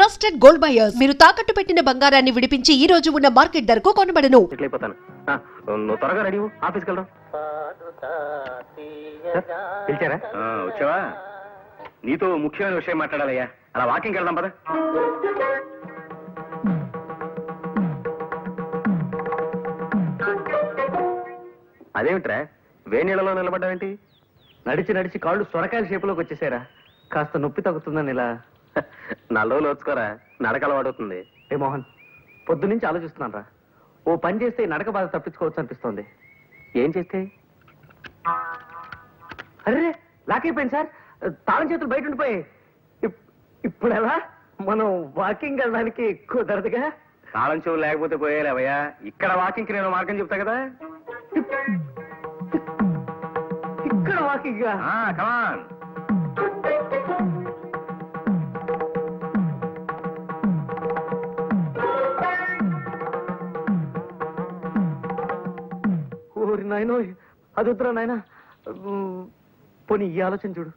Trusted gold buyers మీరు తాకట్టు పెట్టిన బంగారాన్ని విడిపించి ఈ రోజు ఉన్న మార్కెట్ ధరకు కొనబడను. నువ్వు త్వరగా రెడీ ఆఫీస్కి వెళ్దాం. పిలిచారా? వచ్చావా? నీతో ముఖ్యమైన విషయం మాట్లాడాలయ్యా. అలా వాకింగ్కి వెళ్దాం పద. అదేమిట్రా వేడి నీళ్ళలో నిలబడ్డావేంటి? నడిచి నడిచి కాళ్ళు సొరకాయల షేపులోకి వచ్చేసారా? కాస్త నొప్పి తగ్గుతుందని ఇలా. 4 రోజులు వచ్చుకోరా, నడక అలవాడుతుంది. ఏ మోహన్, పొద్దు నుంచి ఆలోచిస్తున్నాను రా. ఓ పని చేస్తే ఈ నడక బాధ తప్పించుకోవచ్చు అనిపిస్తోంది. ఏం చేస్తే? అరే లాక్ అయిపోయింది సార్, తాళం చేతులు బయట ఉండిపోయాయి. ఇప్పుడు ఎలా? మనం వాకింగ్ వెళ్ళడానికి కుదరదుగా. తాళం చెవులు లేకపోతే పోయేలేవయ్యా. ఇక్కడ వాకింగ్కి నేను మార్గం చెప్తా కదా. ఇక్కడ వాకింగ్? కమాన్. ఓరి నాయనో, అది వద్దురా నాయన. పోనీ ఈ ఆలోచన చూడు.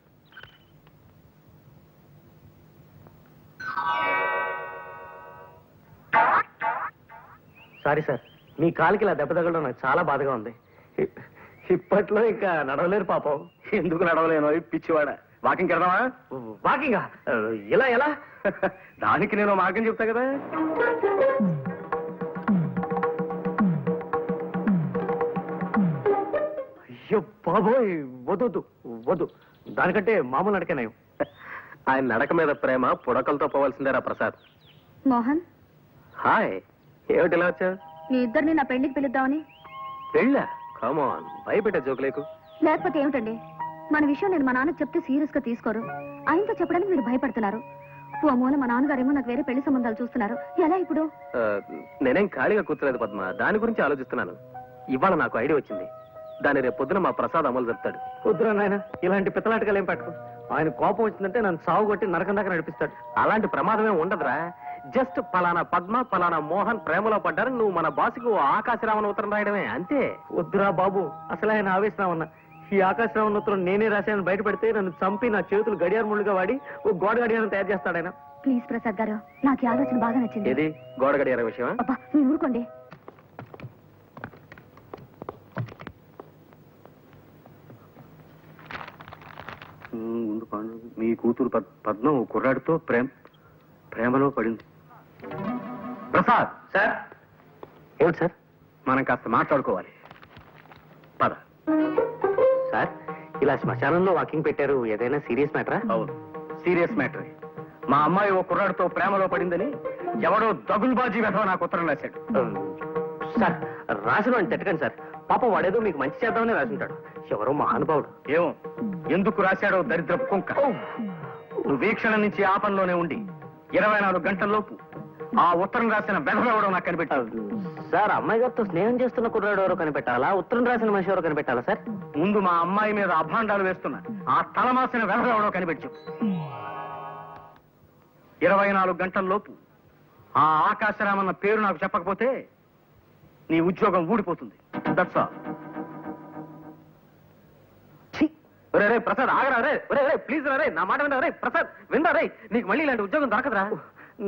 సారీ సార్, మీ కాలికి ఇలా దెబ్బ తగలడం నాకు చాలా బాధగా ఉంది. ఇప్పట్లో ఇంకా నడవలేరు పాపం. ఎందుకు నడవలేను పిచ్చివాడ? వాకింగ్కి వెళ్దామా? వాకింగా? ఇలా ఎలా? దానికి నేను మార్గం చెప్తా కదా. అయ్యో బాబోయ్, వద్దు వద్దు. దానికంటే మామూలు నడకనేయం. ఆయన నడక మీద ప్రేమ పుడకలతో పోవాల్సిందేరా ప్రసాద్. మోహన్, హాయ్. ఏమిటి ఇలా వచ్చా? మీ ఇద్దరిని నా పెళ్లికి పిలుద్దామని. పెళ్ళా? కమాన్, భయపెట్టే జోకులేకు. లేకపోతే ఏమిటండి, మన విషయం నేను మా నాన్నకు చెప్తే సీరియస్ గా తీసుకోరు. ఆయనతో చెప్పడానికి మీరు భయపడుతున్నారు. ఓ మూల మా నాన్నగారేమో నాకు వేరే పెళ్లి సంబంధాలు చూస్తున్నారు. ఎలా ఇప్పుడు? నేనేం ఖాళీగా కూర్చోలేదు పద్మ, దాని గురించి ఆలోచిస్తున్నాను. ఇవాళ నాకు ఐడియా వచ్చింది. దాన్ని రేపు పొద్దున మా ప్రసాద్ అమలు చెప్తాడు. వద్దురా నాయన, ఇలాంటి పిత్తలాటకాలు ఏం పెట్టకు. ఆయన కోపం వచ్చిందంటే నన్ను సాగు కొట్టి నరకం దాకా నడిపిస్తాడు. అలాంటి ప్రమాదమే ఉండదురా. జస్ట్ పలానా పద్మ పలానా మోహన్ ప్రేమలో పడ్డారు, నువ్వు మన బాసుకు ఆకాశరామన్ ఉత్తరం రాయడమే, అంతే. వద్దురా బాబు, అసలు ఆయన ఆవేశరామన్న. ఈ ఆకాశరామన్ ఉత్తరం నేనే రాశానని బయట పెడితే నన్ను చంపి నా చేతులు గడియార ముళ్ళుగా వాడి ఓ గోడ గడియారం తయారు చేస్తాడు ఆయన. ప్లీజ్ ప్రసాద్ గారు, నాకు ఈ ఆలోచన బాగా నచ్చింది. ఏది గోడ గడియార విషయమా? అబ్బా మీరు ఊరుకోండి. మీ కూతురు పద్మ కుర్రాడితో ప్రేమలో పడింది. ప్రసాద్ సార్. ఏమిటి సార్? మనం కాస్త మాట్లాడుకోవాలి, పద. సార్, ఇలా శ్మశానంలో వాకింగ్ పెట్టారు, ఏదైనా సీరియస్ మ్యాటరా? అవును, సీరియస్ మ్యాటర్. మా అమ్మాయి ఓ కుర్రాడితో ప్రేమలో పడిందని ఎవడో దగుల్బాజీ వెధవ నాకు ఉత్తరం రాశాడు. సార్, రాసిన అని తిట్టకండి సార్. పాపం వాడేదో మీకు మంచి చేద్దామని రాసింటాడు. ఎవరో మహానుభావుడు. ఏమో ఎందుకు రాశాడో దరిద్రపు కుంక. నువ్వు వీక్షణ నుంచి ఆ పనిలోనే ఉండి 24 గంటల్లోపు ఆ ఉత్తరం రాసిన వెధవెవడో నాకు కనిపెట్టాడు. సార్, అమ్మాయి గారితో స్నేహం చేస్తున్న కుర్రాడు ఎవరో కనిపెట్టాలా, ఉత్తరం రాసిన మనిషి ఎవరో కనిపెట్టాలా సార్? ముందు మా అమ్మాయి మీద అభాండాలు వేస్తున్న ఆ తలమాసిన వెధవెవడో కనిపెట్టు. 24 గంటల్లోపు ఆ ఆకాశరామన్న పేరు నాకు చెప్పకపోతే నీ ఉద్యోగం ఊడిపోతుంది. That's all. రే ప్రసాద్, ఆగరా రే. రే ప్లీజ్ రే, నా మాట వినరా రే. ప్రసాద్ వినరా రే, నీకు మళ్ళీ ఇలాంటి ఉద్యోగం దొరకదురా.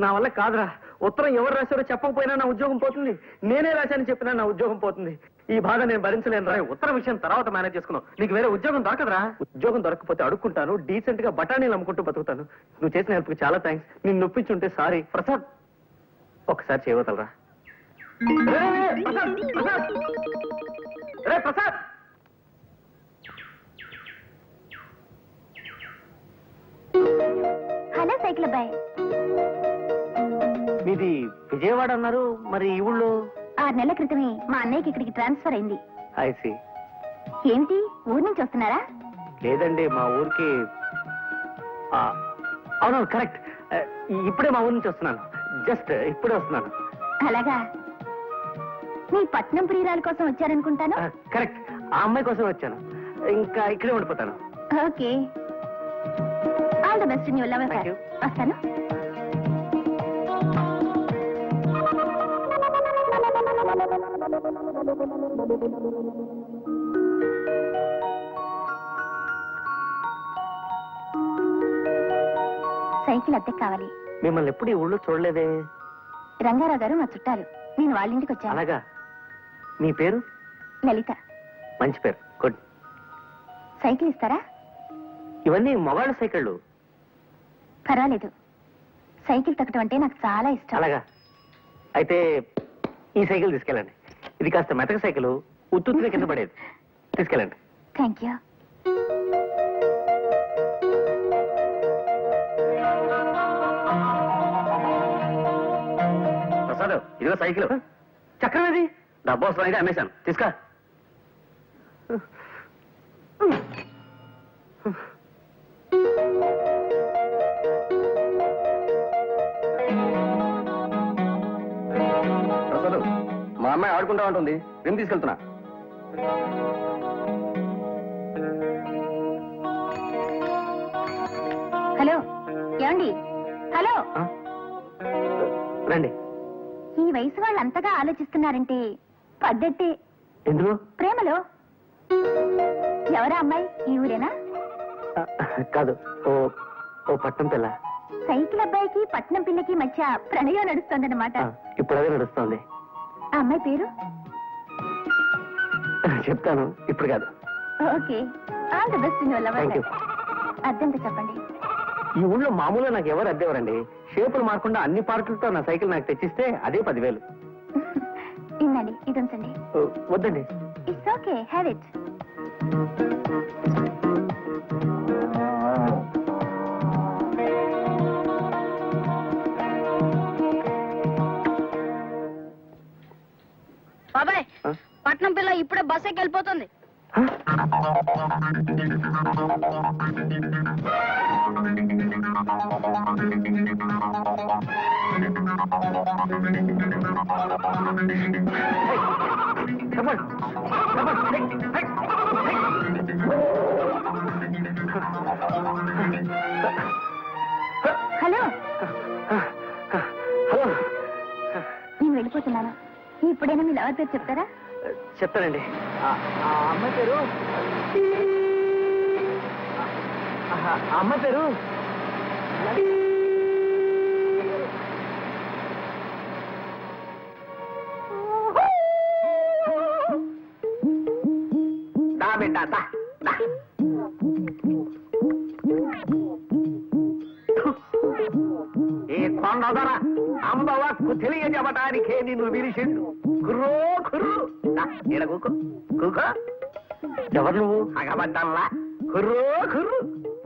నా వల్ల కాదురా. ఉత్తరం ఎవరు రాశారో చెప్పకపోయినా నా ఉద్యోగం పోతుంది. నేనే రాశానని చెప్పినా నా ఉద్యోగం పోతుంది. ఈ బాధ నేను భరించలేను రా. ఉత్తరం విషయం తర్వాత మేనేజ్ చేసుకున్నావు, నీకు వేరే ఉద్యోగం దొరకదురా. ఉద్యోగం దొరకకపోతే అడుక్కుంటాను, డీసెంట్ గా బఠానీలు అమ్ముకుంటూ బతుకుతాను. నువ్వు చేసిన హెల్ప్కి చాలా థ్యాంక్స్. నేను నొప్పించుంటే సారీ. ప్రసాద్ ఒకసారి చేయవతలరా. రే ప్రసాద్. హలో సైకిల్ అబ్బాయి. మీది విజయవాడ అన్నారు, మరి ఈ ఊళ్ళో? 6 నెలల క్రితమే మా అన్నయ్యకి ఇక్కడికి ట్రాన్స్ఫర్ అయింది. ఐసి. ఏమిటి, ఊరు నుంచి వస్తున్నారా? లేదండి, మా ఊరికి. అవునవును, కరెక్ట్. ఇప్పుడే మా ఊరి నుంచి వస్తున్నాను. జస్ట్ ఇప్పుడే వస్తున్నాను. అలాగా, మీ పట్నం ప్రియురాల కోసం వచ్చారనుకుంటాను. కరెక్ట్, ఆ అమ్మాయి కోసం వచ్చాను. ఇంకా ఇక్కడే ఉండిపోతాను. Okay, all the best in your love affair. వస్తాను. సైకిల్ అద్దెకు కావాలి. మిమ్మల్ని ఎప్పుడు ఈ ఊళ్ళో చూడలేదే. రంగారావు గారు మా చుట్టాలు, నేను వాళ్ళ ఇంటికి వచ్చాను. అలాగా. మీ పేరు? లలిత. మంచి పేరు, గుడ్. సైకిల్ ఇస్తారా? ఇవన్నీ మొగాళ్ళ సైకిళ్ళు. పర్వాలేదు, సైకిల్ తొక్కడం అంటే నాకు చాలా ఇష్టం. అలాగా. అయితే ఈ సైకిల్ తీసుకెళ్ళండి. ఇది కాస్త మెతక సైకిల్, ఉత్తుత్తుగా కింద పడేది. తీసుకెళ్ళండి. Thank you. ప్రసాద్, ఇదిగో సైకిల్. చక్రం ఏది? డబ్బు అవసరం అయితే అమ్మేశాను, తీసుకా. ప్రసాద్, మా అమ్మాయి ఆడుకుంటా ఉంటుంది, నేను తీసుకెళ్తున్నా. హలో, ఏమండి? హలో. రండి. ఈ వయసు వాళ్ళు అంతగా ఆలోచిస్తున్నారంటే పద్ధతి. ఎందులో? ప్రేమలో. ఎవరా అమ్మాయి? ఈ ఊరేనా? కాదు, ఓ పట్నం పిల్ల. సైకిల్ అబ్బాయికి పట్నం పిల్లకి మధ్య ప్రణయం నడుస్తోందన్నమాట. ఇప్పుడు అదే నడుస్తోంది. ఆ అమ్మాయి పేరు? చెప్తాను, ఇప్పుడు కాదు. Okay, all the best in your love. Thank you. అర్థంతో చెప్పండి. ఈ ఊళ్ళో మామూలుగా నాకు ఎవరు అద్దెవరండి. షేపులు మారకుండా అన్ని పార్కులతో నా సైకిల్ నాకు తెచ్చిస్తే అదే 10,000. ఇన్నండి, ఇది ఉంచండి. వద్దండి. It's okay, have it. బాబాయ్, పట్నం పిల్ల ఇప్పుడే బస్ ఎక్కి వెళ్ళిపోతుంది. Hello, hello. నేను వెళ్ళిపోతున్నాను. ఇప్పుడైనా మీ లవర్ పేరు చెప్తారా? చెప్తానండి. ఆ అమ్మాయి పేరు, ఆ అమ్మాయి పేరు దా బిడ్డ, దా, దా. ఈ కొండదొర అంబవక్కు తెలియజెప్పటానికే నిన్ను విరిసిండు. కుర్రో కుర్రు. దా, ఈడ కూకో, కూకో. ఎవరు నువ్వు? అగబడ్డల్లా కుర్రో కుర్రు.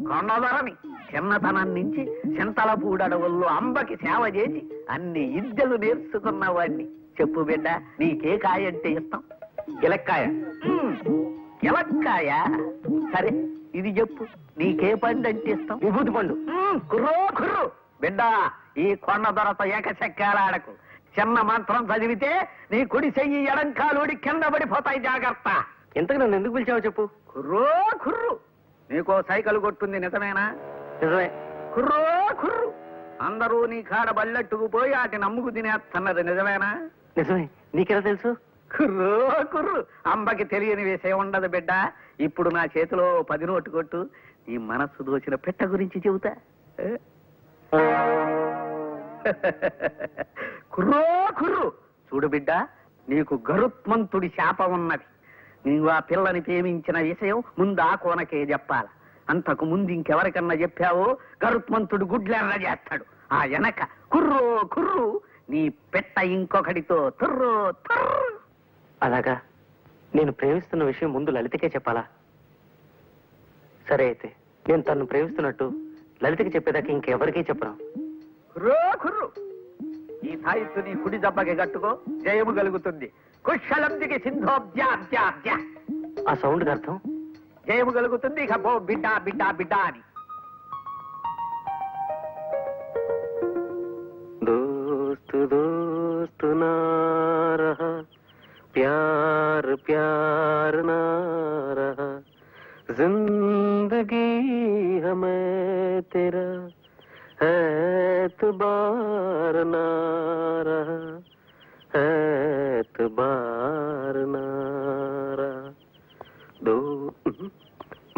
కొండదొరని చిన్నతనం నుంచి చింతల పూడడవుల్లో అంబకి సేవ చేసి అన్ని విద్యలు నేర్చుకున్న వాడిని. చెప్పు బిడ్డ, నీకే కాయ అంటే ఇష్టం? ఇలక్కాయ. ఎలక్కాయ? సరే, ఇది చెప్పు, నీకే పండు అంటే ఇష్టం? విభూతి పండు. కుర్రో కుర్రు. బిడ్డ, ఈ కొండ దొరత ఏకచక్రాడకు. చిన్న మంత్రం చదివితే నీ కుడి చెయ్యి ఎడంకాలుడి కింద పడిపోతాయి, జాగ్రత్త. ఇంతకు నన్ను ఎందుకు పిలిచావో చెప్పు. కుర్రో కుర్రు. నీకో సైకిల్ కొట్టుంది, నిజమేనా? నిజమే. కుర్రో కుర్రు. అందరూ నీ కాడ బల్లెట్టుకు పోయి వాటిని నమ్ముకు తినేస్తున్నది, నిజమేనా? నిజమే. నీకెలా తెలుసు? కుర్రో కుర్రు. అంబకి తెలియని విషయం ఉండదు బిడ్డ. ఇప్పుడు నా చేతిలో 10 నోటు కొట్టు, నీ మనస్సు దోచిన పెట్ట గురించి చెబుతా. కుర్రో కుర్రు. చూడు బిడ్డ, నీకు గరుత్మంతుడి శాపం ఉన్నది. నీవు ఆ పిల్లని ప్రేమించిన విషయం ముందు ఆ కోనకే చెప్పాల. అంతకు ముందు ఇంకెవరికన్నా చెప్పావో గరుత్మంతుడు గుడ్లెర్ర చేస్తాడు. ఆ వెనక కుర్రో కుర్రు, నీ పెట్ట ఇంకొకటితో తుర్రో తుర్రు. అలాగా. నేను ప్రేమిస్తున్న విషయం ముందు లలితకే చెప్పాలా? సరే, అయితే నేను తను ప్రేమిస్తున్నట్టు లలితకి చెప్పేదాకా ఇంకెవరికీ చెప్పను. కుర్రో కుర్రు. ఈ సాయిత్తు నీ కుడి దెబ్బకి కట్టుకో, జయము కలుగుతుంది. కుశలందికి సింధోబ్జాబ్జాబ్జ. ఆ సౌండ్ అర్థం? జయము కలుగుతుంది. ఇక పో బిడ్డ బిడ్డ బిడ్డ అని. దోస్తు దోస్తు నా రహా, ప్యార్ ప్యార్ నా రహా, జిందగీ హమే తెరా ఎత్బార్ నా రహా, ఎత్బార్ నా రహా.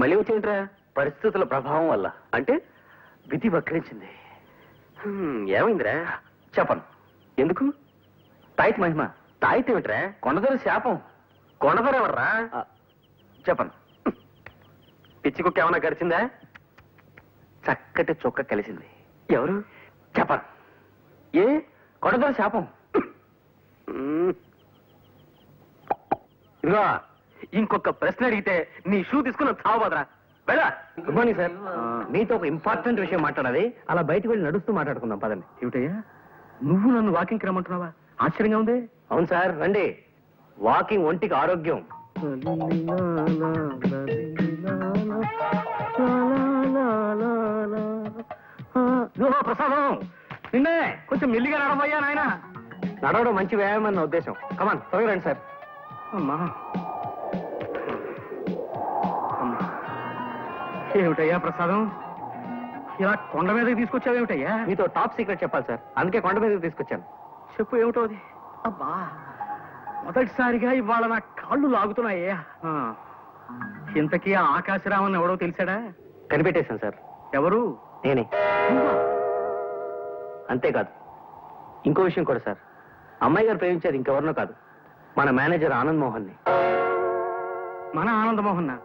మళ్ళీ వచ్చింట్రా? పరిస్థితుల ప్రభావం వల్ల. అంటే విధి వక్రించింది. ఏమైందిరా? చెప్పను. ఎందుకు? తాయితీ మహిమ. తాయితీ ఏమిట్రా? కొండదొర శాపం. కొండదొర ఎవర్రా? చెప్పను. పిచ్చి కుక్క ఏమన్నా గడిచిందా? చక్కటి చొక్క కలిసింది. ఎవరు? చెప్పను. ఏ? కొండదొర శాపం. ఇదిగో, ఇంకొక ప్రశ్న అడిగితే నీ షూ తీసుకుని చావబోదరా. వెళ్ళా. Good morning sir. మీతో ఒక ఇంపార్టెంట్ విషయం మాట్లాడాలి. అలా బయటకు వెళ్ళి నడుస్తూ మాట్లాడుకుందాం పదండి. ఏమిటయ్యా నువ్వు నన్ను వాకింగ్కి రమ్మంటున్నావా? ఆశ్చర్యంగా ఉంది. అవును సార్, రండి. వాకింగ్ ఒంటికి ఆరోగ్యం. ప్రసాదం నిన్నే కొంచెం మెల్లిగా నడవయ్యా నాయన. నడవడం మంచి వ్యాయామం అన్న ఉద్దేశం. కమాన్, త్వరగా రండి సార్. అమ్మా ఏమిటయ్యా ప్రసాదం, ఇలా కొండ మీదకి తీసుకొచ్చావేమిటయ్యా? మీతో టాప్ సీక్రెట్ చెప్పాలి సార్, అందుకే కొండ మీదకి తీసుకొచ్చాను. చెప్పు ఏమిటో అది. అబ్బా మొదటిసారిగా ఇవాళ నా కాళ్ళు లాగుతున్నాయ్యా. ఇంతకీ ఆ ఆకాశరామన్ ఎవడో తెలిసాడా? కనిపెట్టేశాను సార్. ఎవరు? నేనే. అంతేకాదు, ఇంకో విషయం కూడా సార్. అమ్మాయి గారు ప్రేమించేది ఇంకెవరినో కాదు, మన మేనేజర్ ఆనంద్ మోహన్ని. మన ఆనందమోహన్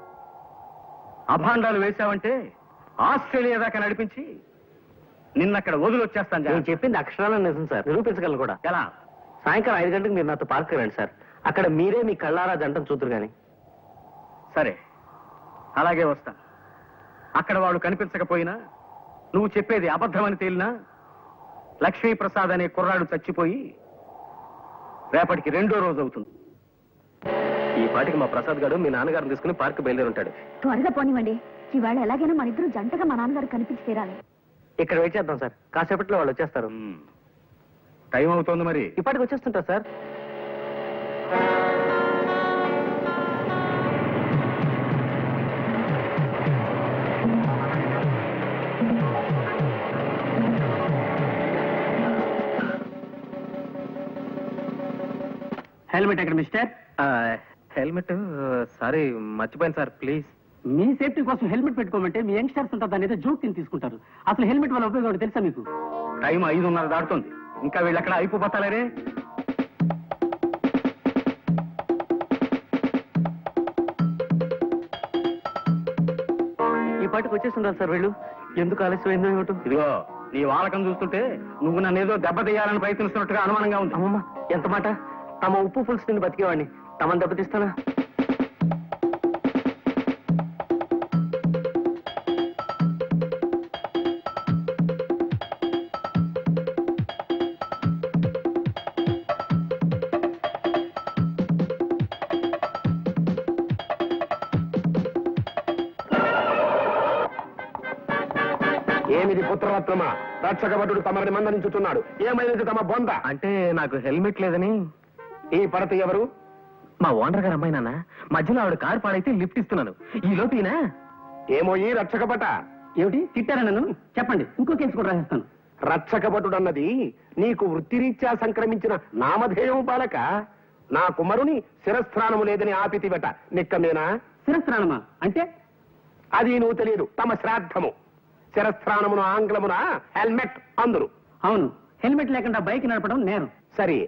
అభాండాలు వేశావంటే ఆస్ట్రేలియా దాకా నడిపించి నిన్నక్కడ వదిలొచ్చేస్తాను. నేను చెప్పింది అక్షరాలను నిజం సార్, నిరూపించగలను కూడా. ఎలా? సాయంకాలం 5 గంటలకు మీరు నాతో పార్క్ రండి సార్. అక్కడ మీరే మీ కళ్ళారా జంటను చూతురు గాని. సరే, అలాగే వస్తా. అక్కడ వాడు కనిపించకపోయినా, నువ్వు చెప్పేది అబద్ధమని తేలినా, లక్ష్మీప్రసాద్ అనే కుర్రాడు చచ్చిపోయి రేపటికి 2వ రోజు అవుతుంది. ఈ పాటికి మా ప్రసాద్ గారు మీ నాన్నగారిని తీసుకుని పార్క్ బయలుదేరి ఉంటాడు. త్వరగా పోనివ్వండి. ఈవేళ ఎలాగైనా మన ఇద్దరు జంటగా మా నాన్నగారు కనిపించి తీరాలి. ఇక్కడ వెయిట్ చేద్దాం సార్, కాసేపట్లో వాళ్ళు వచ్చేస్తారు. టైం అవుతోంది మరి. ఇప్పటికి వచ్చేస్తుంటారు సార్. హెల్మెట్ ఎక్కడ మిస్టర్? హెల్మెట్ సారీ మర్చిపోయాను సార్, ప్లీజ్. మీ సేఫ్టీ కోసం హెల్మెట్ పెట్టుకోమంటే మీ యంగ్స్టర్స్ ఉంటారు, దాని ఏదో జోక్ కింద తీసుకుంటారు. అసలు హెల్మెట్ వల్ల ఉపయోగం తెలుసా మీకు? టైం 5:30 దాటుతుంది, ఇంకా వీళ్ళు అక్కడ అయిపోతారే. ఈ పాటికి వచ్చేస్తుంటారు సార్ వీళ్ళు. ఎందుకు ఆలస్యమైందో ఏమిటో. ఇదిగో, నీ వాలకం చూస్తుంటే నువ్వు నన్ను ఏదో దెబ్బతీయాలని ప్రయత్నిస్తున్నట్టుగా అనుమానంగా ఉంది. అమ్మమ్మ, ఎంత మాట! తమ ఉప్పు పులుసు తిని బతికేవాడిని తమను దెబ్బతీస్తానా? ఏమిది పుత్రరత్నమా? రక్షకభటుడు తమరిని మందలించుతున్నాడు. ఏమైనది తమ బొంద? అంటే నాకు హెల్మెట్ లేదని. ఈ పడత ఎవరు? మా ఓనర్ గారు అమ్మాయి నాన్న. మధ్యలో ఆవిడ కారు పాడైతే లిఫ్ట్ ఇస్తున్నాను. ఈ లోపీనా? ఏమో ఈ రక్షకభట. ఏమిటి తిట్టారా నన్ను? చెప్పండి, ఇంకో కేసు కూడా రాసిస్తాను. రక్షకభటుడన్నది నీకు వృత్తిరీత్యా సంక్రమించిన నామధేయం బాలక. నా కుమరుని శిరస్త్రాణము లేదని ఆపితివట, నిక్కమేనా? శిరస్త్రాణమా అంటే? అది నువ్వు తెలియదు. తమ శ్రాద్ధము. శిరస్త్రాణమును ఆంగ్లమున హెల్మెట్ అందురు. అవును, హెల్మెట్ లేకుండా బైక్ నడపడం నేరం. సరే,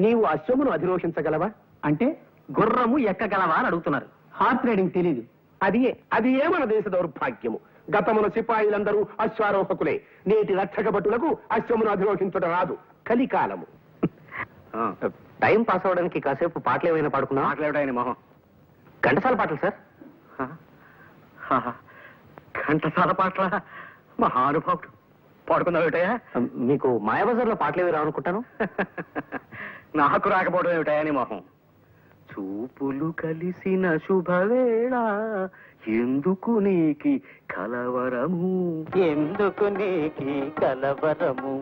నీవు అశ్వమును అధిరోహించగలవా? అంటే గుర్రము ఎక్కగలవా అని అడుగుతున్నారు. హార్స్ రైడింగ్ తెలీదు. అది ఏ మన దేశ దౌర్భాగ్యము. గతమున సిపాయిలందరూ అశ్వారోహకులే. నేటి రక్షకభటులకు అశ్వమును అధిరోహించడం రాదు. కలికాలము. టైం పాస్ అవడానికి కాసేపు పాటలు ఏమైనా పాడుకున్నా? మాట్లాడాయని మొహం. ఘంటసాల పాటలు సార్. ఘంటసాల పాటల మహానుభావుడు పాడుకున్నావుటయా? మీకు మాయాబజార్లో పాటలు ఏవి రావనుకుంటాను. నాకు రాకపోవడం ఏమిటాయని మొహం. చూపులు కలిసిన శుభవేళ ఎందుకు నీకి కలవరము, ఎందుకు నీకి కలవరము,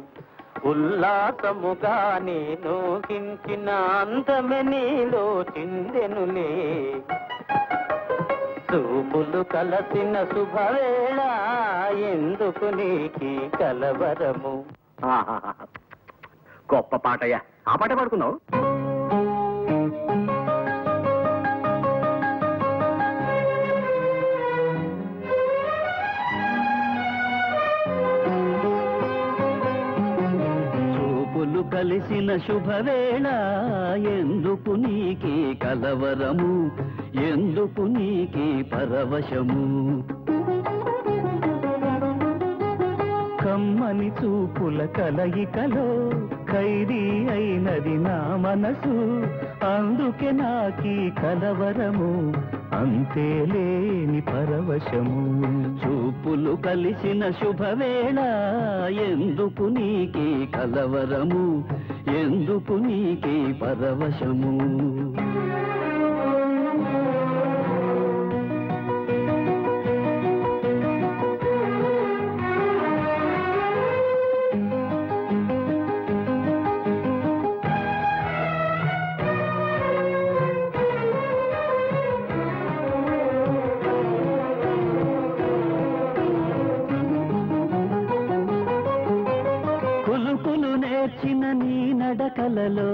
ఉల్లాసముగా నేను హించిన అందమే నీలో చిందెనులే, చూపులు కలసిన శుభవేళ ఎందుకు నీకి కలవరము. గొప్ప పాటయ్యా. ఆ పాట పాడుకున్నావు? కలిసిన శుభవేళ ఎందుకు నీకే కలవరము ఎందుకు నీకే పరవశము కమ్మని చూపుల కలయికలో ఖైదీ అయినది నా మనసు అందుకే నాకీ కలవరము అంతే లేని పరవశము చూపులు కలిసిన శుభవేళ ఎందుకు నీకే కలవరము ఎందుకు నీకే పరవశము నేర్చిన నీ నడకలలో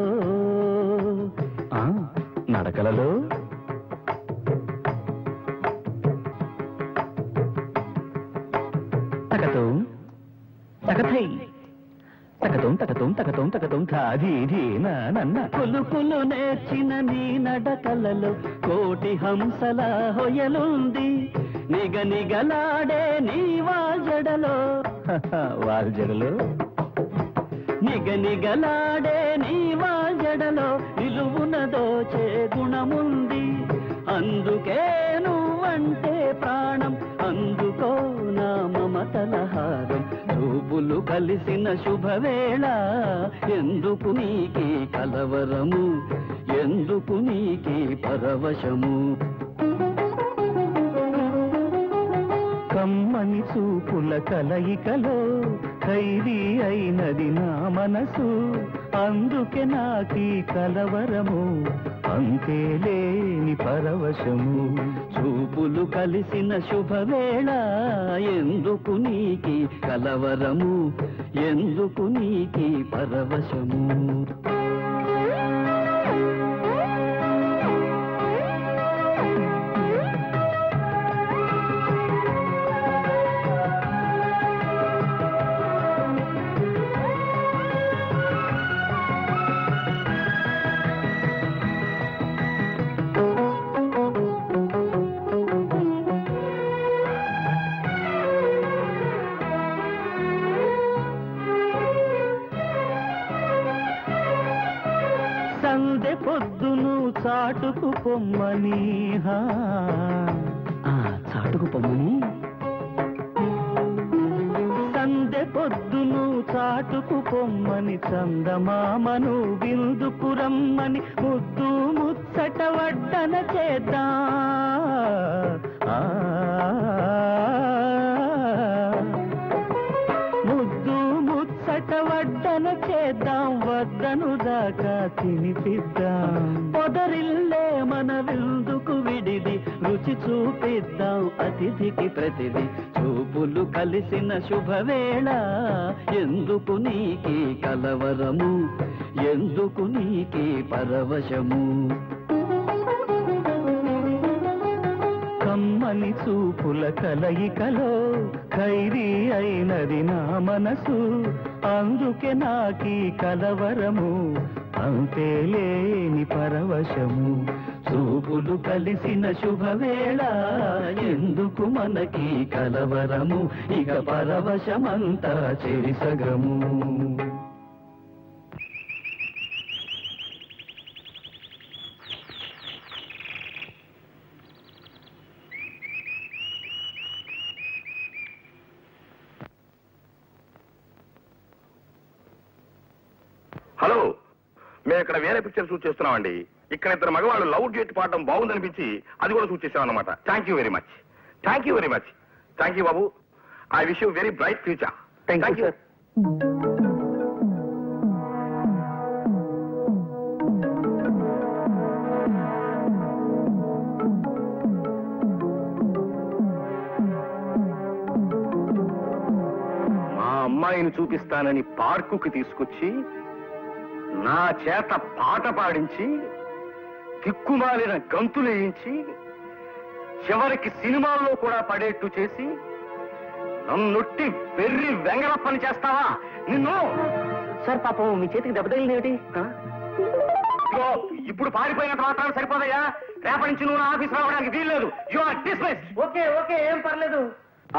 నడకలలో తకతో తకథై తకతం తకతం తకతం తకతం ధాధీ నన్న కొలుకులు నేర్చిన నీ నడకలలో కోటి హంసల హొయలుంది నిగనిగలాడే నీ వాల్జడలో వాల్జడలో నిగనిగలాడే నీ వాజడలో నిలువున దోచే గుణముంది అందుకే నువ్వంటే ప్రాణం అందుకో నా మమతల హారం చూపులు కలిసిన శుభవేళ ఎందుకు నీకే కలవరము ఎందుకు నీకే పరవశము కమ్మని చూపుల కలయికలో ఖైదీ అయినది నా మనసు అందుకే నాకీ కలవరము అంతే లేని పరవశము చూపులు కలిసిన శుభవేళ ఎందుకు నీకి కలవరము ఎందుకు నీకి పరవశము సందె పొద్దును చాటుకు పొమ్మని చాటుకు పొమ్మని సందె పొద్దును చాటుకు పొమ్మని చందమామను విందుకు రమ్మని ముద్దు ముచ్చట వడ్డన చేద్దా ముద్దు ముచ్చట వడ్డన చేద్దాం వద్దను దాకా తినిపిద్దాం పొదరిల్లే మన విందుకు విడిది రుచి చూపిద్దాం అతిథికి ప్రతిది చూపులు కలిసిన శుభవేళ ఎందుకు నీకే కలవరము ఎందుకు నీకే పరవశము కమ్మని చూపుల కలయికలో ఖైదీ అయినది నా మనసు అందుకే నాకీ కలవరము అంతే లేని పరవశము చూపులు కలిసిన శుభవేళ ఎందుకు మనకి కలవరము ఇక పరవశమంతా చెరిసగము హలో, మేము ఇక్కడ వేరే పిక్చర్ షూట్ చేస్తున్నామండి. ఇక్కడ ఇద్దరు మగవాళ్ళు లవ్ డ్యూట్ పాడడం బాగుందనిపించి అది కూడా షూట్ చేసాం అనమాట. Thank you very much. Thank you very much. Thank you Babu. I wish you very bright future. Thank you sir. మా అమ్మాయిని చూపిస్తానని పార్కుకి తీసుకొచ్చి నా చేత పాట పాడించి దిక్కుమాలిన గంతులేయించి చివరికి సినిమాల్లో కూడా పడేట్టు చేసి నన్నొట్టి వెర్రి వెంగళ పని చేస్తావా? నిన్ను సార్ పాపం మీ చేతికి దెబ్బ తగిలింది ఏమిటి? ఇదిగో, ఇప్పుడు పారిపోయినంత మాత్రం సరిపోదయ్యా. రేపటి నుంచి నువ్వు నా ఆఫీస్ రావడానికి వీల్లేదు. You are dismiss. Okay okay, ఏం పర్లేదు.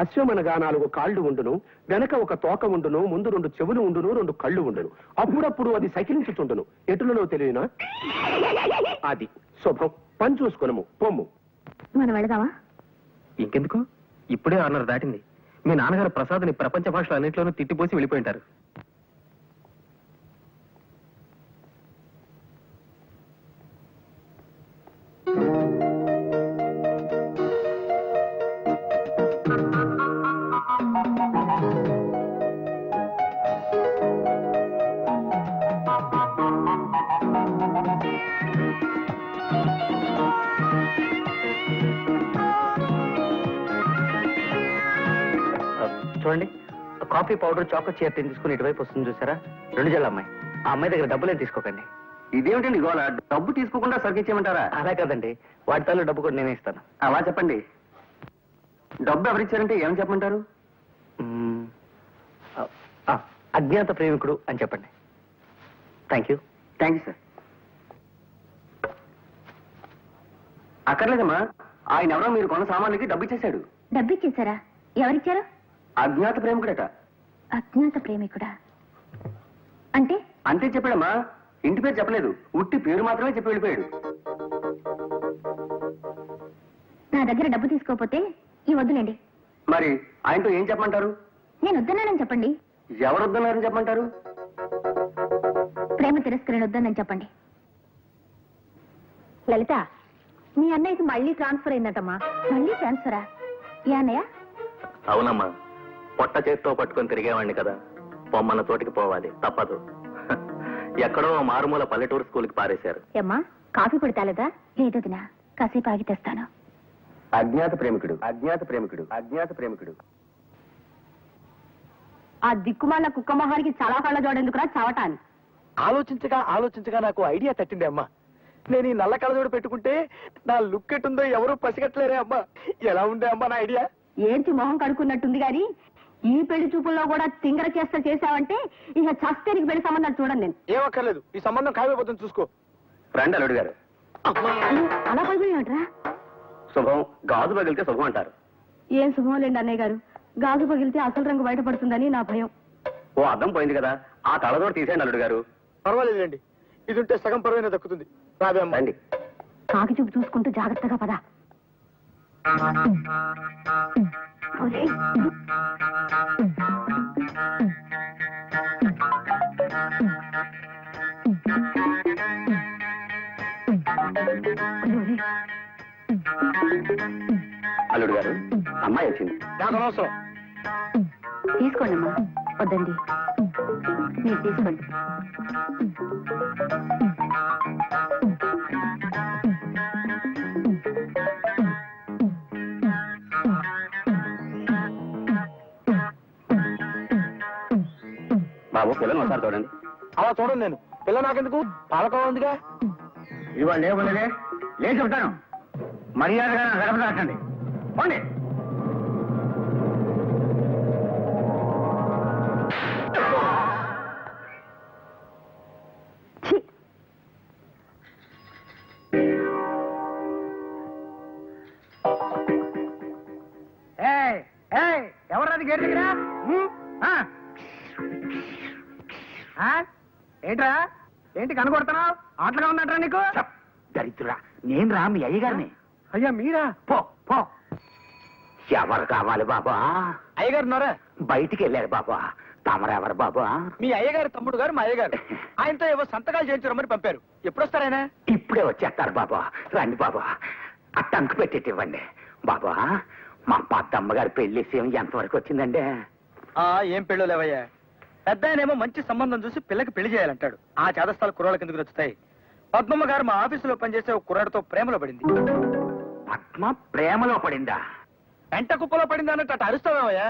అశ్వమనగా 4 కాళ్ళు ఉండును, వెనక ఒక తోక ఉండును, ముందు 2 చెవులు ఉండును, 2 కళ్ళు ఉండును. అప్పుడప్పుడు అది సకిలించుచుండును. ఎటులలో తెలియనా? అది శుభం. పని చూసుకునము, పొమ్ము. మనం వెళదామా? ఇంకెందుకు, ఇప్పుడే 6:30 దాటింది. మీ నాన్నగారు ప్రసాద్ని ప్రపంచ భాషలు అన్నింటిలోనూ తిట్టిపోసి వెళ్ళిపోయింటారు. చూడండి, కాఫీ పౌడర్ చాక్లెట్ చీర తీసుకుని ఇటువైపు వస్తుంది చూసారా? 2 జల్ల అమ్మాయి. ఆ అమ్మాయి దగ్గర డబ్బులేం తీసుకోకండి. ఇదేమిటండి గోళ? డబ్బు తీసుకోకుండా సరికిచ్చేయమంటారా? అలా కదండి, వాటి తాలూ డబ్బు కూడా నేనే ఇస్తాను. అలా చెప్పండి. డబ్బు ఎవరిచ్చారంటే ఏమని చెప్పమంటారు? అజ్ఞాత ప్రేమికుడు అని చెప్పండి. Thank you. Thank you sir. అక్కర్లేదమ్మా, ఆయన ఎవరో మీరు కొన్న సామాన్లకి డబ్బు ఇచ్చేశాడు. డబ్బు ఇచ్చేసారా? ఎవరిచ్చారు? అజ్ఞాత ప్రేమికుడట. అజ్ఞాత ప్రేమికుడా అంటే? అంతే చెప్పాడమ్మా. ఇంటి పేరు చెప్పలేదు, ఉట్టి పేరు మాత్రమే చెప్పి వెళ్ళిపోయాడు. నా దగ్గర డబ్బు తీసుకోకపోతే ఈ వద్దులేండి. మరి ఆయనతో ఏం చెప్పమంటారు? నేను వద్దన్నానని చెప్పండి. ఎవరు వద్దన్నారని చెప్పమంటారు? ప్రేమ తిరస్కరణ వద్దనని చెప్పండి. లలిత, మీ అన్నయ్యకి మళ్ళీ ట్రాన్స్ఫర్ అయిందటమ్మా. మళ్ళీ ట్రాన్స్ఫరా? ఏ అన్నయ్య? అవునమ్మా, పొట్ట చేత్తో పట్టుకొని తిరిగేవాడిని కదా, పొమ్మన్న చోటికి పోవాలి, తప్పదు. ఎక్కడో మారుమూల పల్లెటూరు స్కూల్కి పారేశారు. ఏమ్మా, కాఫీ పొడి తాలేదా? లేదు దినా, కాసేపు ఆగి తెస్తాను. అజ్ఞాత ప్రేమికుడు, అజ్ఞాత ప్రేమికుడు, అజ్ఞాత ప్రేమికుడు. ఆ దిక్కుమాల కుక్క మొహానికి చాలా కళ్ళ జోడెందుకురా చావటాన్ని? ఆలోచించగా నాకు ఐడియా తట్టింది అమ్మా. నేను ఈ నల్ల కళ్ళజోడు పెట్టుకుంటే నా లుక్ ఎట్టుందో ఎవరు పసిగట్టలేరే అమ్మా. ఎలా ఉండే అమ్మా నా ఐడియా? ఏంటి మొహం కడుక్కున్నట్టుంది గాని ఈ పెళ్లి చూపుల్లో కూడా తింగర చేస్తా చేశావంటే ఇక చస్తే నీకు పెళ్లి సంబంధాలు చూడండి నేను. ఏమక్కర్లేదు, ఈ సంబంధం ఖాయమైపోతుంది, చూసుకో. రండి అల్లుడు గారు. అలా పగిలినట్రా? శుభం, గాజు పగిలితే శుభం అంటారు. ఏం శుభం లేండి అన్నయ్య గారు. గాజు పగిలితే అసలు రంగు బయటపడుతుందని నా భయం. ఓ అద్దం పోయింది కదా, ఆ కళ్ళజోడు తీసేయండి అల్లుడు గారు. పర్వాలేదండి, ఇది ఉంటే సగం పరువైనా దక్కుతుంది. రాబే అమ్మా. రండి. కాకి చూపు చూసుకుంటూ జాగ్రత్తగా పద. ఒరేయ్, ఒరేయ్, అల్లుడు గారు, అమ్మాయి వచ్చింది. నాకు అనవసరం. తీసుకోండి అమ్మా. వద్దండి, మీరు తీసుకోండి. బాబు, పిల్లలు ఒకసారి చూడండి. అలా చూడండి, నేను పిల్ల నాకెందుకు, పాలకోవ ఉందిగా. ఇవాళ లేవులే, లేచి ఉంటాను. మర్యాదగా గడప దాటండి. పోండి. ఛీ! ఎవరది గేట్ దగ్గర? ఏంట్రా, ఏంటి కనుకొడుతున్నావు? ఆటలుగా ఉందంటారా నీకు? దరిద్రుడా, నేను రా మీ అయ్యగారిని. అయ్యా మీరా? పో పో. ఎవరు కావాలి బాబా? అయ్యగారు ఉన్నారా? బయటికి వెళ్ళారు బాబా. తమరెవరు బాబా? మీ అయ్యగారు తమ్ముడు గారు మా అయ్యగారు. ఆయనతో ఏవో సంతకాలు చేయించమని పంపారు. ఎప్పుడు వస్తారాయన? ఇప్పుడే వచ్చేస్తారు బాబా. రండి బాబా, ఆ టంకు పెట్టేటి ఇవ్వండి బాబా. మా పెద్దమ్మగారి పెళ్లి విషయం ఎంతవరకు వచ్చిందండి? ఏం పెళ్ళు లేవయ్యా. పెద్ద ఆయనేమో మంచి సంబంధం చూసి పిల్లకి పెళ్లి చేయాలంటాడు. ఆ చేదస్థాలు కుర్రాళ్ళకి ఎందుకు నచ్చుతాయి? పద్మమ్మ గారు మా ఆఫీసులో పనిచేసే ఒక కుర్రాడితో ప్రేమలో పడింది. పద్మ ప్రేమలో పడిందా? వెంట కుప్పలో పడింది అన్నట్టు అటు అరుస్తావేమయ్యా.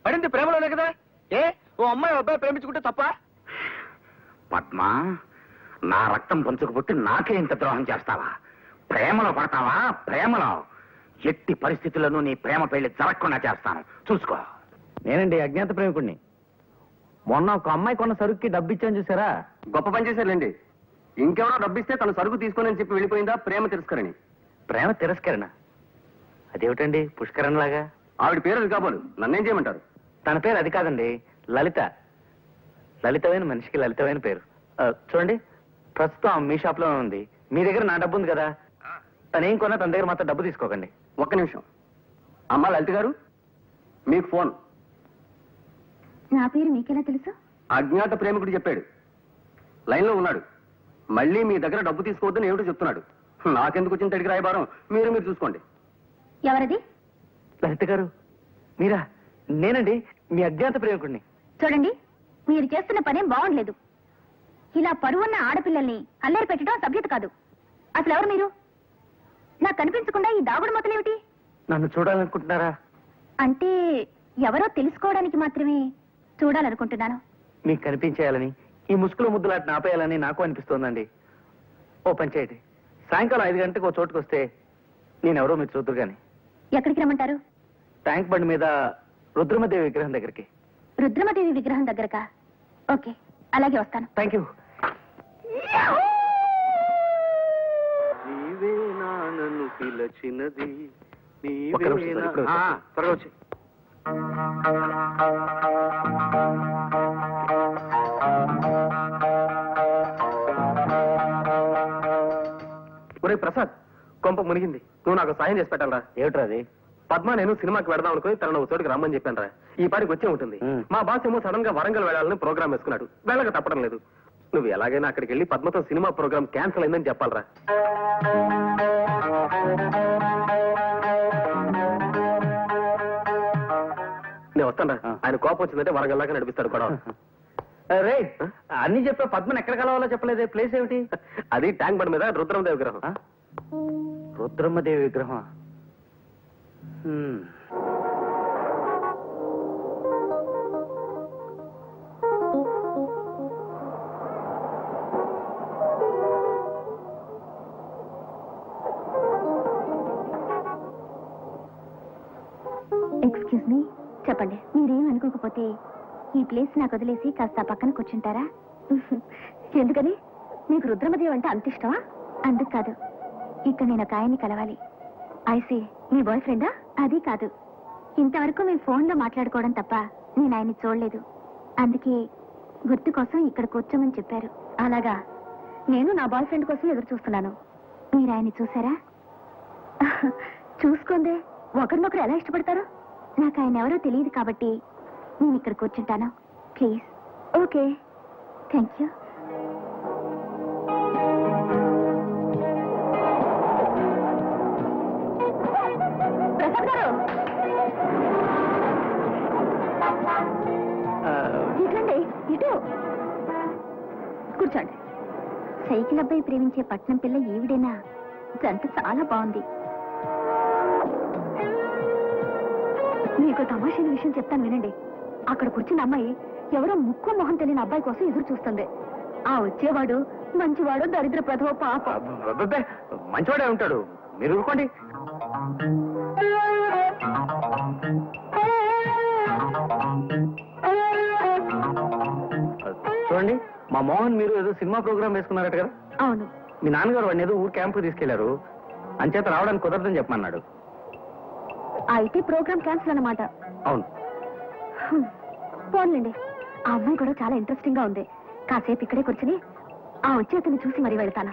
పడింది ప్రేమలోనే కదా. ఏ ఓ అమ్మాయి అబ్బాయి ప్రేమించుకుంటే తప్ప? పద్మ, నా రక్తం పంచుకు పుట్టి నాకే ఇంత ద్రోహం చేస్తావా? ప్రేమలో పడతావా? ప్రేమలో ఎట్టి పరిస్థితుల్లోనూ నీ ప్రేమ పెళ్లి జరగకుండా చేస్తాను, చూసుకో. నేనండి అజ్ఞాత ప్రేమికుడిని. మొన్న ఒక అమ్మాయి కొన్న సరుకుకి డబ్బు ఇచ్చాను చూసారా? గొప్ప పని చేశారులేండి. ఇంకెవరో డబ్బిస్తే తను సరుకు తీసుకొని చెప్పి వెళ్ళిపోయిందా ప్రేమ తిరస్కరణి? ప్రేమ తిరస్కరణ? అదేమిటండి పుష్కరణ లాగా? ఆవిడ పేరు అది కాబోలు, నన్నేం చేయమంటారు? తన పేరు అది కాదండి, లలిత. లలితమైన మనిషికి లలితమైన పేరు. చూడండి, ప్రస్తుతం మీ షాప్ లో ఉంది. మీ దగ్గర నా డబ్బు ఉంది కదా, తనేం కొన్నా తన దగ్గర మాత్రం డబ్బు తీసుకోకండి. ఒక్క నిమిషం. అమ్మా లలిత గారు, మీకు ఫోన్. నా పేరు మీకెలా తెలుసు? అజ్ఞాత ప్రేమికుడు చెప్పాడు. లైన్లో ఉన్నాడు. మళ్ళీ మీ దగ్గర డబ్బు తీసుకోవద్దని ఏమిటో చెప్తున్నాడు. నాకెందుకు వచ్చిన తడికి రాయబారం, మీరు చూసుకోండి. ఎవరది? లలిత గారు మీరా? నేనండి, మీ అజ్ఞాత ప్రేమికుడిని. చూడండి, మీరు చేస్తున్న పనేం బాగుండలేదు. ఇలా పరువున్న ఆడపిల్లల్ని అల్లరి పెట్టడం సభ్యత కాదు. అసలు ఎవరు మీరు? నాకు కనిపించకుండా ఈ దాగుడు మొదలేమిటి? నన్ను చూడాలనుకుంటున్నారా? అంటే ఎవరో తెలుసుకోవడానికి మాత్రమే చూడాలనుకుంటున్నాను. మీకు కనిపించేయాలని, ఈ ముసుగులో ముద్దులాట ఆపేయాలని నాకు అనిపిస్తోందండి. ఓ పని చేయండి, సాయంకాలం 5 గంటలకు ఓ చోటుకు వస్తే నేనెవరో మీరు చూద్దరు కానీ. ఎక్కడికి రమ్మంటారు? ట్యాంక్ బండి మీద రుద్రమదేవి విగ్రహం దగ్గరికి. రుద్రమదేవి విగ్రహం దగ్గరకా? ఓకే, అలాగే వస్తాను. Thank you. ఒక్క నిమిషం సార్, ఇప్పుడే వచ్చేస్తా. త్వరగా వచ్చి. ఒరే ప్రసాద్, కొంప మునిగింది. నువ్వు నాకు సాయం చేసి పెట్టాలరా. ఏమిట్రా అది? పద్మ నేను సినిమాకి వెళదాం అనుకుని తనను ఒక చోటికి రమ్మని చెప్పాను రా. ఈ పాటికి వచ్చే ఉంటుంది. మా బాస్ ఏమో సడన్ గా వరంగల్ వెళ్ళాలని ప్రోగ్రామ్ వేసుకున్నాడు. వెళ్ళక తప్పడం లేదు. నువ్వు ఎలాగైనా అక్కడికి వెళ్ళి పద్మతో సినిమా ప్రోగ్రామ్ క్యాన్సిల్ అయిందని చెప్పాలరా. నేను వస్తాను రా. ఆయన కోపం వచ్చిందంటే వరంగల్ దాకా నడిపిస్తాడు కూడా. రే, అన్ని చెప్పా, పద్మని ఎక్కడ కలవాలో చెప్పలేదే. ప్లేస్ ఏమిటి? అది ట్యాంక్ బండ్ మీద రుద్రమదేవి విగ్రహం. రుద్రమ్మదేవి విగ్రహం. ఎక్స్క్యూజ్ మీ, చెప్పండి. మీరేం అనుకోకపోతే ఈ ప్లేస్ నాకు వదిలేసి కాస్త పక్కన కూర్చుంటారా? ఎందుకని? మీకు రుద్రమదేవి అంటే అంత ఇష్టమా? అందుకు కాదు, ఇక్కడ నేను ఒక ఆయన్ని కలవాలి. ఐసీ, మీ బాయ్ ఫ్రెండా? అది కాదు, ఇంతవరకు మేము ఫోన్లో మాట్లాడుకోవడం తప్ప నేను ఆయన్ని చూడలేదు. అందుకే గుర్తు కోసం ఇక్కడ కూర్చోమని చెప్పారు. అలాగా, నేను నా బాయ్ ఫ్రెండ్ కోసం ఎదురు చూస్తున్నాను. మీరు ఆయన్ని చూసారా? చూసుకోండి, ఒకరినొకరు ఎలా ఇష్టపడతారు? నాకు ఆయన ఎవరో తెలియదు కాబట్టి నేను ఇక్కడ కూర్చుంటాను. Please. Okay, thank you. Prasad గారు, ఇట్లండి, ఇటు కూర్చోండి. సైకిల్ అబ్బాయి ప్రేమించే పట్నం పిల్ల ఈవిడేనా? జంట చాలా బాగుంది. మీకు తమాషైన విషయం చెప్తాను వినండి. అక్కడ కూర్చున్న అమ్మాయి ఎవరో ముక్కు మొహం తెలియని అబ్బాయి కోసం ఎదురు చూస్తుంది. ఆ వచ్చేవాడు మంచివాడు, దరిద్ర ప్రథమ పాప. మంచివాడే ఉంటాడు, మీరు ఊరుకోండి. చూడండి, మా మోహన్ మీరు ఏదో సినిమా ప్రోగ్రామ్ వేసుకున్నారట కదా? అవును. మీ నాన్నగారు వాడిని ఏదో ఊరు క్యాంపు తీసుకెళ్లారు, అంచేత రావడానికి కుదరదని చెప్పమన్నాడు. అయితే ప్రోగ్రామ్ క్యాన్సిల్ అన్నమాట. అవును. పోన్లేండి, ఆ అమ్మాయి కూడా చాలా ఇంట్రెస్టింగ్ గా ఉంది. కాసేపు ఇక్కడే కూర్చుని ఆ వచ్చి అతన్ని చూసి మరీ వెళ్తాను.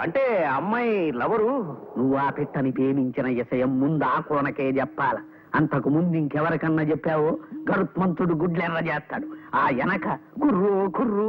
అంటే అమ్మాయి లవరు. నువ్వు ఆ పెట్టని ప్రేమించిన విషయం ముందు ఆ కోనకే చెప్పాల. అంతకు ముందు ఇంకెవరికన్నా చెప్పావో గరుత్మంతుడు గుడ్లెర్ర చేస్తాడు. ఆ వెనక కుర్రు కుర్రు